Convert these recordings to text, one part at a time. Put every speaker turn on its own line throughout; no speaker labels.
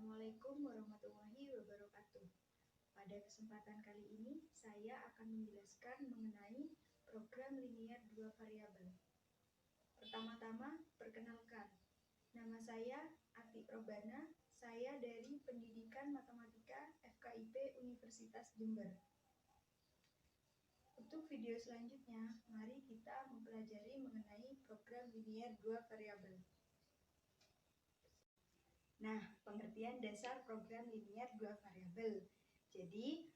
Assalamualaikum warahmatullahi wabarakatuh. Pada kesempatan kali ini, saya akan menjelaskan mengenai program linier dua variabel. Pertama-tama, perkenalkan. Nama saya Atik Robana, saya dari Pendidikan Matematika FKIP Universitas Jember. Untuk video selanjutnya, mari kita mempelajari mengenai program linier dua variabel. Nah, pengertian dasar program linier dua variabel. Jadi,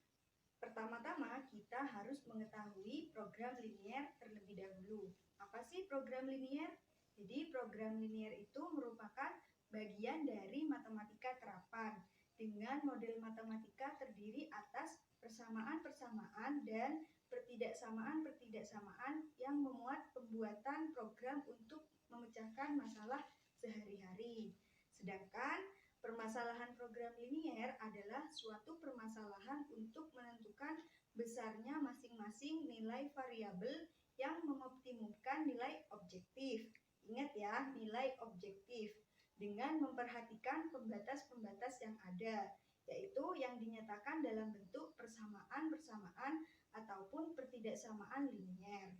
pertama-tama kita harus mengetahui program linier terlebih dahulu. Apa sih program linier? Jadi, program linier itu merupakan bagian dari matematika terapan dengan model matematika terdiri atas persamaan-persamaan dan pertidaksamaan-pertidaksamaan yang memuat pembuatan program untuk memecahkan masalah sehari-hari. Sedangkan permasalahan program linier adalah suatu permasalahan untuk menentukan besarnya masing-masing nilai variabel yang mengoptimumkan nilai objektif. Ingat ya, nilai objektif dengan memperhatikan pembatas-pembatas yang ada, yaitu yang dinyatakan dalam bentuk persamaan-persamaan ataupun pertidaksamaan linier.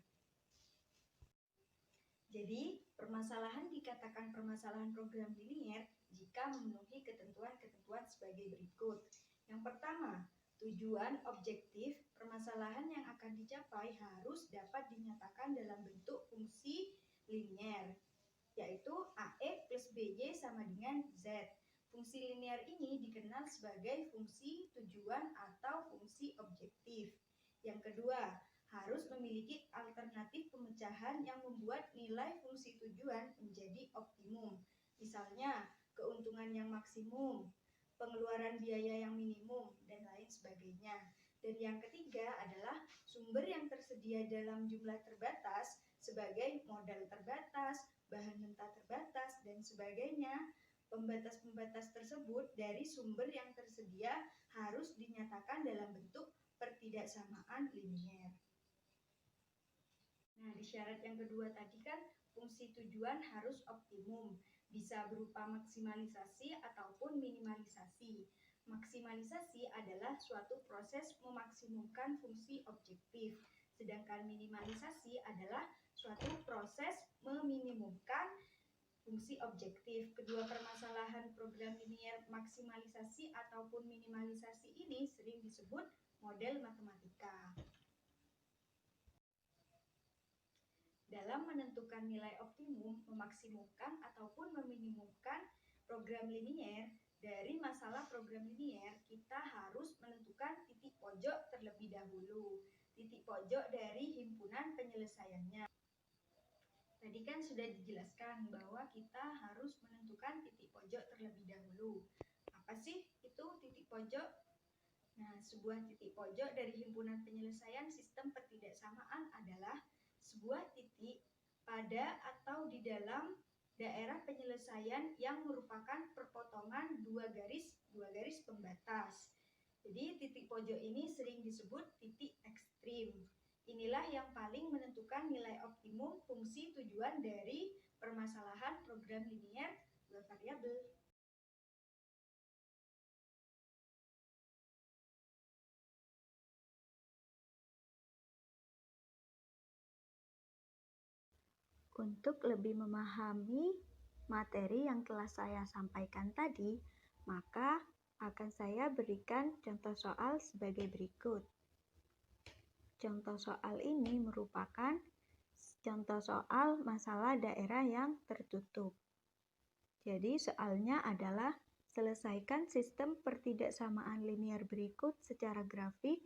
Jadi, permasalahan dikatakan permasalahan program linier jika memenuhi ketentuan-ketentuan sebagai berikut. Yang pertama, tujuan objektif permasalahan yang akan dicapai harus dapat dinyatakan dalam bentuk fungsi linier, yaitu AX plus BY sama dengan Z. Fungsi linier ini dikenal sebagai fungsi tujuan atau fungsi objektif. Yang kedua, harus memiliki alternatif pemecahan yang membuat nilai fungsi tujuan menjadi optimum. Misalnya, keuntungan yang maksimum, pengeluaran biaya yang minimum, dan lain sebagainya. Dan yang ketiga adalah sumber yang tersedia dalam jumlah terbatas sebagai modal terbatas, bahan mentah terbatas, dan sebagainya. Pembatas-pembatas tersebut dari sumber yang tersedia harus dinyatakan dalam bentuk pertidaksamaan linier. Nah, di syarat yang kedua tadi kan fungsi tujuan harus optimum, bisa berupa maksimalisasi ataupun minimalisasi. Maksimalisasi adalah suatu proses memaksimumkan fungsi objektif, sedangkan minimalisasi adalah suatu proses meminimumkan fungsi objektif. Kedua permasalahan program linier maksimalisasi ataupun minimalisasi ini sering disebut model matematika. Dalam menentukan nilai optimum, memaksimumkan ataupun meminimumkan program linier, dari masalah program linier kita harus menentukan titik pojok terlebih dahulu. Titik pojok dari himpunan penyelesaiannya. Tadi kan sudah dijelaskan bahwa kita harus menentukan titik pojok terlebih dahulu. Apa sih itu titik pojok? Nah, sebuah titik pojok dari himpunan penyelesaian sistem pertidaksamaan adalah sebuah titik pada atau di dalam daerah penyelesaian yang merupakan perpotongan dua garis pembatas. Jadi titik pojok ini sering disebut titik ekstrim. Inilah yang paling menentukan nilai optimum fungsi tujuan dari permasalahan program linier dua variabel. Untuk lebih memahami materi yang telah saya sampaikan tadi, maka akan saya berikan contoh soal sebagai berikut. Contoh soal ini merupakan contoh soal masalah daerah yang tertutup. Jadi soalnya adalah selesaikan sistem pertidaksamaan linier berikut secara grafik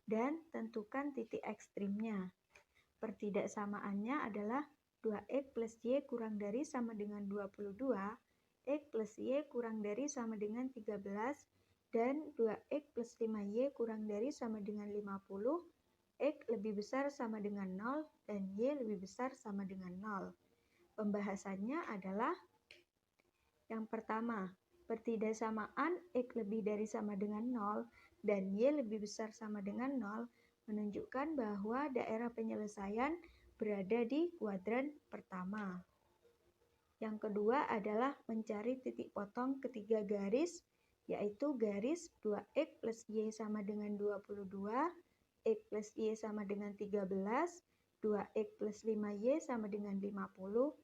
dan tentukan titik ekstrimnya. Pertidaksamaannya adalah 2x plus y kurang dari sama dengan 22, x plus y kurang dari sama dengan 13, dan 2x plus 5y kurang dari sama dengan 50, x lebih besar sama dengan 0, dan y lebih besar sama dengan 0. Pembahasannya adalah yang pertama, pertidaksamaan x lebih dari sama dengan 0 dan y lebih besar sama dengan 0 menunjukkan bahwa daerah penyelesaian berada di kuadran pertama. Yang kedua adalah mencari titik potong ketiga garis yaitu garis 2X plus Y sama dengan 22, X plus Y sama dengan 13, 2X plus 5Y sama dengan 50,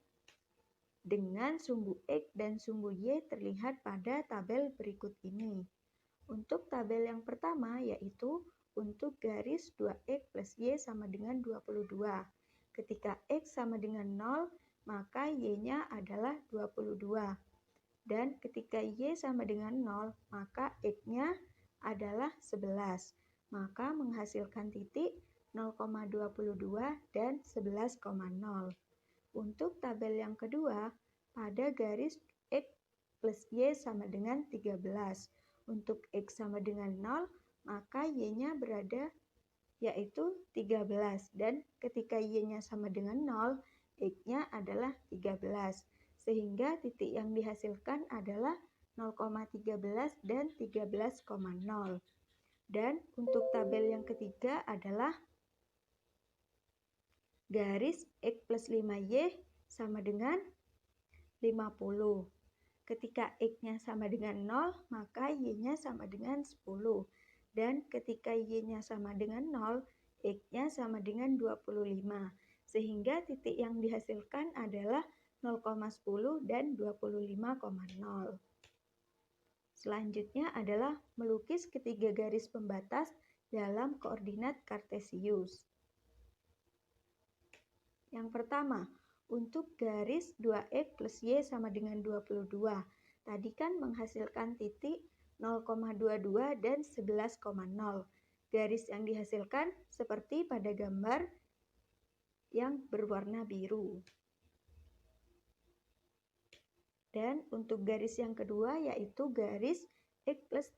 dengan sumbu X dan sumbu Y terlihat pada tabel berikut ini. Untuk tabel yang pertama yaitu untuk garis 2X plus Y sama dengan 22. Ketika X sama dengan 0, maka Y-nya adalah 22. Dan ketika Y sama dengan 0, maka X-nya adalah 11. Maka menghasilkan titik 0,22 dan 11,0. Untuk tabel yang kedua, pada garis X plus Y sama dengan 13. Untuk X sama dengan 0, maka Y-nya berada yaitu 13. Dan ketika Y-nya sama dengan 0, X-nya adalah 13. Sehingga titik yang dihasilkan adalah 0,13 dan 13,0. Dan untuk tabel yang ketiga adalah garis X plus 5Y sama dengan 50. Ketika X-nya sama dengan 0, maka Y-nya sama dengan 10. Dan ketika Y-nya sama dengan 0, X-nya sama dengan 25. Sehingga titik yang dihasilkan adalah 0,10 dan 25,0. Selanjutnya adalah melukis ketiga garis pembatas dalam koordinat kartesius. Yang pertama, untuk garis 2X plus Y sama dengan 22. Tadi kan menghasilkan titik 0,22 dan 11,0. Garis yang dihasilkan seperti pada gambar yang berwarna biru. Dan untuk garis yang kedua yaitu garis X plus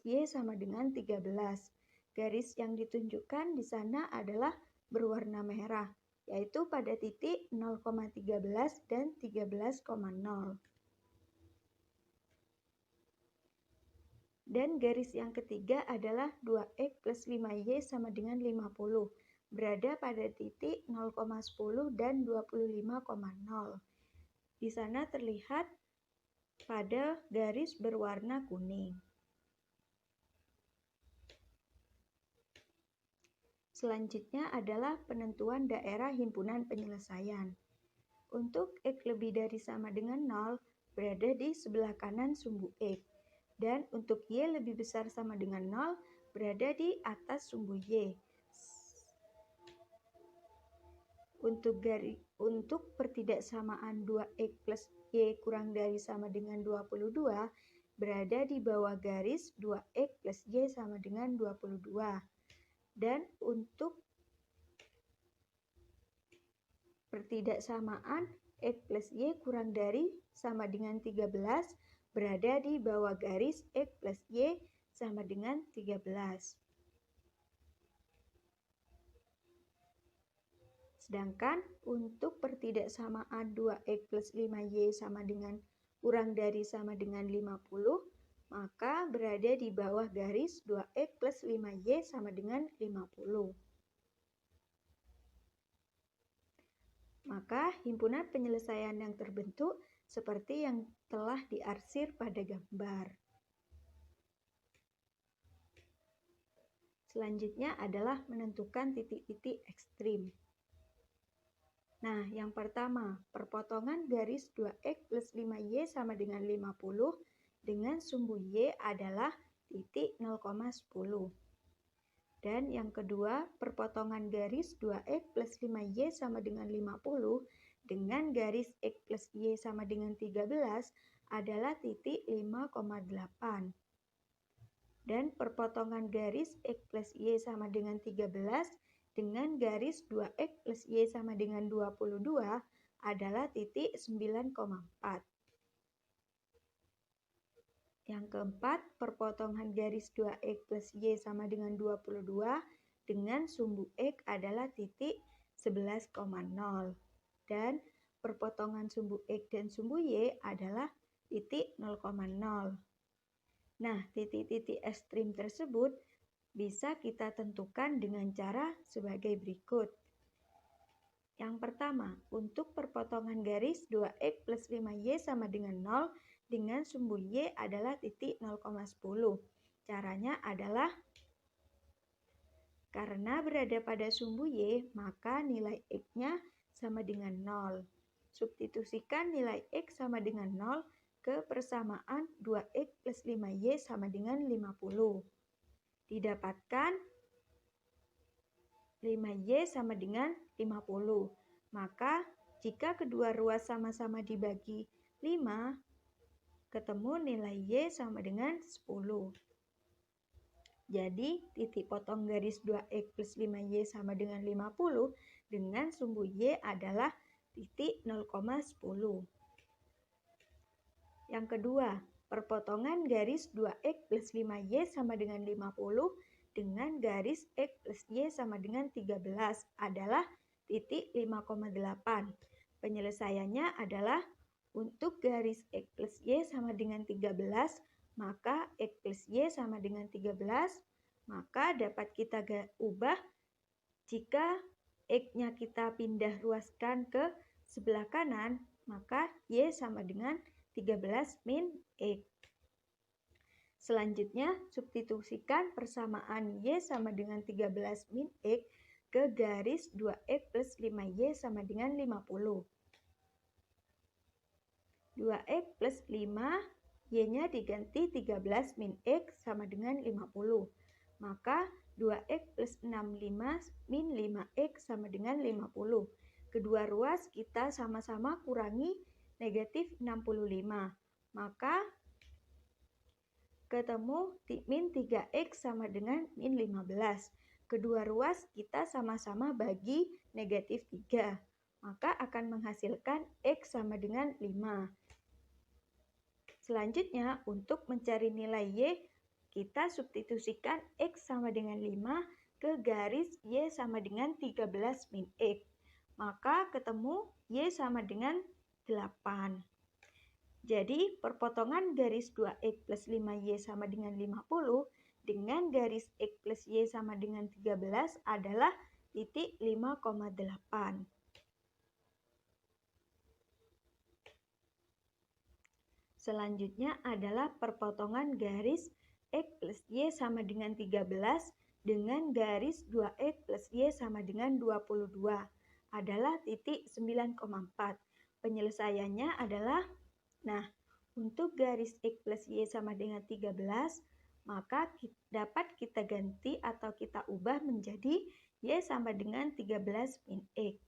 Y sama dengan 13. Garis yang ditunjukkan di sana adalah berwarna merah, yaitu pada titik 0,13 dan 13,0. Dan garis yang ketiga adalah 2X plus 5Y sama dengan 50, berada pada titik 0,10 dan 25,0. Di sana terlihat pada garis berwarna kuning. Selanjutnya adalah penentuan daerah himpunan penyelesaian. Untuk X lebih dari sama dengan 0 berada di sebelah kanan sumbu X. Dan untuk Y lebih besar sama dengan 0 berada di atas sumbu Y. Untuk pertidaksamaan 2X plus Y kurang dari sama dengan 22 berada di bawah garis 2X plus Y sama dengan 22. Dan untuk pertidaksamaan X plus Y kurang dari sama dengan 13 berada di bawah garis X plus Y sama dengan 13. Sedangkan untuk pertidaksamaan 2X plus 5Y sama dengan kurang dari sama dengan 50, maka berada di bawah garis 2X plus 5Y sama dengan 50. Maka himpunan penyelesaian yang terbentuk seperti yang telah diarsir pada gambar. Selanjutnya adalah menentukan titik-titik ekstrim. Nah, yang pertama, perpotongan garis 2X plus 5Y sama dengan 50 dengan sumbu Y adalah titik 0,10. Dan yang kedua, perpotongan garis 2X plus 5Y sama dengan 50 dengan garis X plus Y sama dengan 13 adalah titik 5,8. Dan perpotongan garis X plus Y sama dengan 13 dengan garis 2X plus Y sama dengan 22 adalah titik 9,4. Yang keempat, perpotongan garis 2X plus Y sama dengan 22 dengan sumbu X adalah titik 11,0. Dan perpotongan sumbu X dan sumbu Y adalah titik 0,0. Nah, titik-titik ekstrim tersebut bisa kita tentukan dengan cara sebagai berikut. Yang pertama, untuk perpotongan garis 2X plus 5Y sama dengan 0 dengan sumbu Y adalah titik 0,10. Caranya adalah karena berada pada sumbu Y, maka nilai X-nya sama dengan 0. Substitusikan nilai X sama dengan 0 ke persamaan 2X plus 5Y sama dengan 50. Didapatkan 5Y sama dengan 50. Maka jika kedua ruas sama-sama dibagi 5, ketemu nilai Y sama dengan 10. Jadi, titik potong garis 2X plus 5Y sama dengan 50 dengan sumbu Y adalah titik 0,10. Yang kedua, perpotongan garis 2X plus 5Y sama dengan 50 dengan garis X plus Y sama dengan 13 adalah titik 5,8. Penyelesaiannya adalah untuk garis X plus Y sama dengan 13, maka X plus Y sama dengan 13, maka dapat kita ubah jika X-nya kita pindah ruaskan ke sebelah kanan, maka Y sama dengan 13 min X. Selanjutnya, substitusikan persamaan Y sama dengan 13 min X ke garis 2X plus 5Y sama dengan 50. 2X plus 5, Y-nya diganti 13 min X sama dengan 50. Maka 2X plus 65 min 5X sama dengan 50. Kedua ruas kita sama-sama kurangi negatif 65. Maka ketemu min 3X sama dengan min 15. Kedua ruas kita sama-sama bagi negatif 3. Maka akan menghasilkan X sama dengan 5. Selanjutnya, untuk mencari nilai Y, kita substitusikan X sama dengan 5 ke garis Y sama dengan 13 min X. Maka ketemu Y sama dengan 8. Jadi, perpotongan garis 2X plus 5Y sama dengan 50 dengan garis X plus Y sama dengan 13 adalah titik 5,8. Selanjutnya adalah perpotongan garis X plus Y sama dengan 13 dengan garis 2X plus Y sama dengan 22 adalah titik 9,4. Penyelesaiannya adalah, untuk garis X plus Y sama dengan 13, maka dapat kita ganti atau kita ubah menjadi Y sama dengan 13 min X.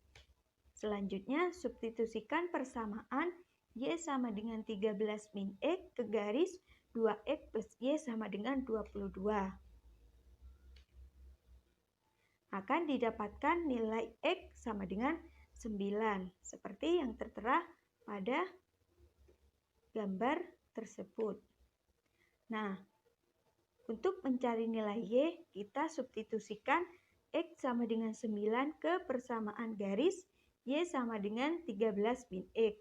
Selanjutnya, substitusikan persamaan Y sama dengan 13 min X ke garis 2X plus Y sama dengan 22. Akan didapatkan nilai X sama dengan 9, seperti yang tertera pada gambar tersebut. Untuk mencari nilai Y, kita substitusikan X sama dengan 9 ke persamaan garis Y sama dengan 13 min X.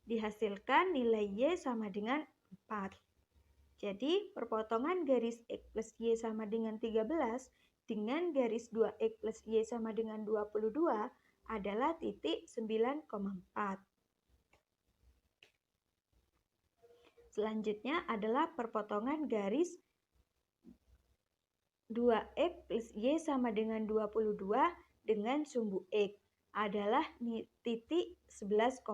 Dihasilkan nilai Y sama dengan 4. Jadi, perpotongan garis X plus Y sama dengan 13 dengan garis 2X plus Y sama dengan 22 adalah titik 9,4. Selanjutnya adalah perpotongan garis 2X plus Y sama dengan 22 dengan sumbu X adalah titik 11,0.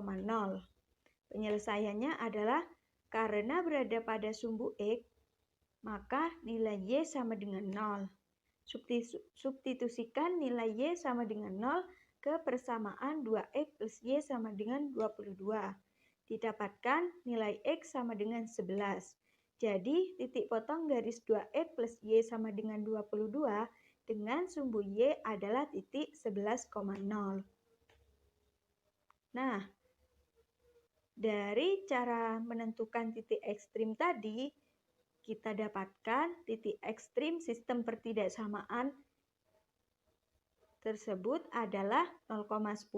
Penyelesaiannya adalah karena berada pada sumbu X, maka nilai Y sama dengan 0. Substitusikan nilai Y sama dengan 0 ke persamaan 2X plus Y sama dengan 22. Didapatkan nilai X sama dengan 11. Jadi, titik potong garis 2X plus Y sama dengan 22 dengan sumbu Y adalah titik 11,0. Dari cara menentukan titik ekstrim tadi, kita dapatkan titik ekstrim sistem pertidaksamaan tersebut adalah 0,10,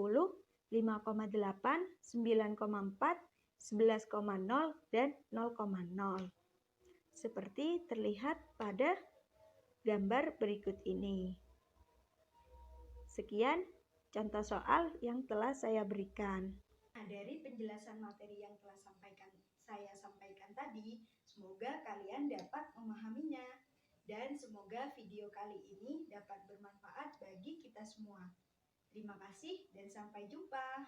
5,8, 9,4, 11,0, dan 0,0. Seperti terlihat pada gambar berikut ini. Sekian contoh soal yang telah saya berikan. Dari penjelasan materi yang telah saya sampaikan tadi, semoga kalian dapat memahaminya. Dan semoga video kali ini dapat bermanfaat bagi kita semua. Terima kasih dan sampai jumpa.